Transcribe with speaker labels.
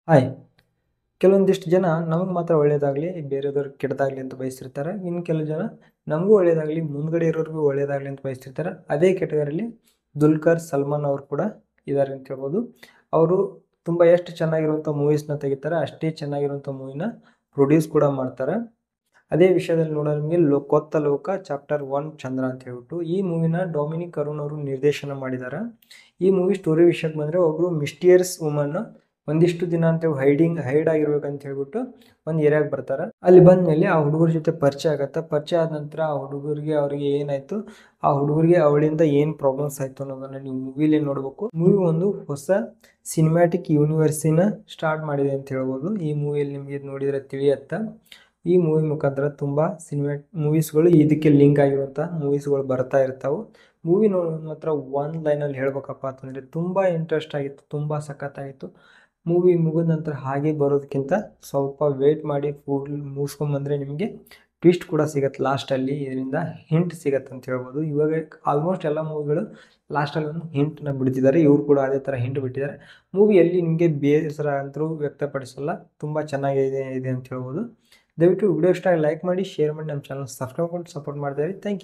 Speaker 1: Hi. ಕೆಲವೊಂದಿಷ್ಟು ಜನ ನಮಗೆ ಮಾತ್ರ ಒಳ್ಳೇದಾಗಲಿ ಬೇರೆಯವ್ರಿಗೆ ಕೆಟ್ಟದಾಗಲಿ ಅಂತ ಬಯಸ್ತಿರ್ತಾರೆ. ಇನ್ನು ಕೆಲವು ಜನ ನಮಗೂ ಒಳ್ಳೇದಾಗಲಿ ಮುಂದ್ಗಡೆ ಇರೋರಿಗೂ ಒಳ್ಳೇದಾಗಲಿ ಅಂತ ಬಯಸ್ತಿರ್ತಾರೆ. ಅದೇ ಕೆಟಗರಿಯಲ್ಲಿ ದುಲ್ಕರ್ ಸಲ್ಮಾನ್ ಅವರು ಕೂಡ ಇದ್ದಾರೆ ಅಂತ ಹೇಳ್ಬೋದು. ಅವರು ತುಂಬ ಎಷ್ಟು ಚೆನ್ನಾಗಿರುವಂಥ ಮೂವೀಸ್ನ ತೆಗಿತಾರೆ, ಅಷ್ಟೇ ಚೆನ್ನಾಗಿರುವಂಥ ಮೂವಿನ ಪ್ರೊಡ್ಯೂಸ್ ಕೂಡ ಮಾಡ್ತಾರೆ. ಅದೇ ವಿಷಯದಲ್ಲಿ ನೋಡೋದು ನಿಮಗೆ ಕೊತ್ತ ಲೋಕ ಚಾಪ್ಟರ್ 1 ಚಂದ್ರ ಅಂತ ಹೇಳ್ಬಿಟ್ಟು ಈ ಮೂವಿನ ಡೊಮಿನಿಕ್ ಅರುಣ್ ಅವರು ನಿರ್ದೇಶನ ಮಾಡಿದ್ದಾರೆ. ಈ ಮೂವಿ ಸ್ಟೋರಿ ವಿಷಯಕ್ಕೆ ಬಂದರೆ ಒಬ್ಬರು ಮಿಸ್ಟೀರಿಯಸ್ ವುಮನ್ ಒಂದಿಷ್ಟು ದಿನ ಅಂತ ಹೈಡ್ ಆಗಿರ್ಬೇಕಂತ ಹೇಳ್ಬಿಟ್ಟು ಒಂದು ಏರಿಯಾಗೆ ಬರ್ತಾರೆ. ಅಲ್ಲಿ ಬಂದಮೇಲೆ ಆ ಹುಡುಗರ ಜೊತೆ ಪರಿಚಯ ಆಗುತ್ತೆ. ಪರಿಚಯ ಆದ ನಂತರ ಆ ಹುಡುಗರಿಗೆ ಅವರಿಗೆ ಏನಾಯಿತು, ಆ ಹುಡುಗರಿಗೆ ಅವಳಿಂದ ಏನು ಪ್ರಾಬ್ಲಮ್ಸ್ ಆಯಿತು ಅನ್ನೋದನ್ನು ನೀವು ಮೂವಿಲಿ ನೋಡಬೇಕು. ಮೂವಿ ಒಂದು ಹೊಸ ಸಿನಿಮ್ಯಾಟಿಕ್ ಯೂನಿವರ್ಸಿನ ಸ್ಟಾರ್ಟ್ ಮಾಡಿದೆ ಅಂತ ಹೇಳ್ಬೋದು. ಈ ಮೂವಿಯಲ್ಲಿ ನಿಮಗೆ ನೋಡಿದರೆ ತಿಳಿಯತ್ತ ಈ ಮೂವಿ ಮುಖಾಂತರ ತುಂಬ ಮೂವೀಸ್ಗಳು ಇದಕ್ಕೆ ಲಿಂಕ್ ಆಗಿರುವಂಥ ಮೂವೀಸ್ಗಳು ಬರ್ತಾ ಇರ್ತಾವೆ. ಮೂವಿ ನೋಡೋದು ಮಾತ್ರ ಒನ್ ಲೈನಲ್ಲಿ ಹೇಳ್ಬೇಕಪ್ಪ ಅಂತಂದರೆ ತುಂಬ ಇಂಟ್ರೆಸ್ಟ್ ಆಗಿತ್ತು, ತುಂಬ ಸಖತ್ತಾಗಿತ್ತು. ಮೂವಿ ಮುಗಿದ ನಂತರ ಹಾಗೆ ಬರೋದಕ್ಕಿಂತ ಸ್ವಲ್ಪ ವೇಟ್ ಮಾಡಿ ಫುಲ್ ಮುಗಿಸ್ಕೊಂಬಂದರೆ ನಿಮಗೆ ಟ್ವಿಸ್ಟ್ ಕೂಡ ಸಿಗುತ್ತೆ ಲಾಸ್ಟಲ್ಲಿ. ಇದರಿಂದ ಹಿಂಟ್ ಸಿಗತ್ತೆ ಅಂತ ಹೇಳ್ಬೋದು. ಇವಾಗ ಆಲ್ಮೋಸ್ಟ್ ಎಲ್ಲ ಮೂವಿಗಳು ಲಾಸ್ಟಲ್ಲಿ ಒಂದು ಹಿಂಟ್ನ ಬಿಡ್ತಿದ್ದಾರೆ. ಇವರು ಕೂಡ ಅದೇ ಥರ ಹಿಂಟ್ ಬಿಟ್ಟಿದ್ದಾರೆ. ಮೂವಿಯಲ್ಲಿ ನಿಮಗೆ ಬೇಸರ ಅಂತರೂ ವ್ಯಕ್ತಪಡಿಸಲ್ಲ, ತುಂಬ ಚೆನ್ನಾಗಿದೆ ಅಂತ ಹೇಳ್ಬೋದು. ದಯವಿಟ್ಟು ವಿಡಿಯೋ ಇಷ್ಟ ಲೈಕ್ ಮಾಡಿ, ಶೇರ್ ಮಾಡಿ, ನಮ್ಮ ಚಾನಲ್ ಸಬ್ಸ್ಕ್ರೈಬ್ ಮಾಡಿ ಸಪೋರ್ಟ್ ಮಾಡ್ತಾ ಇರಿ. Thank you.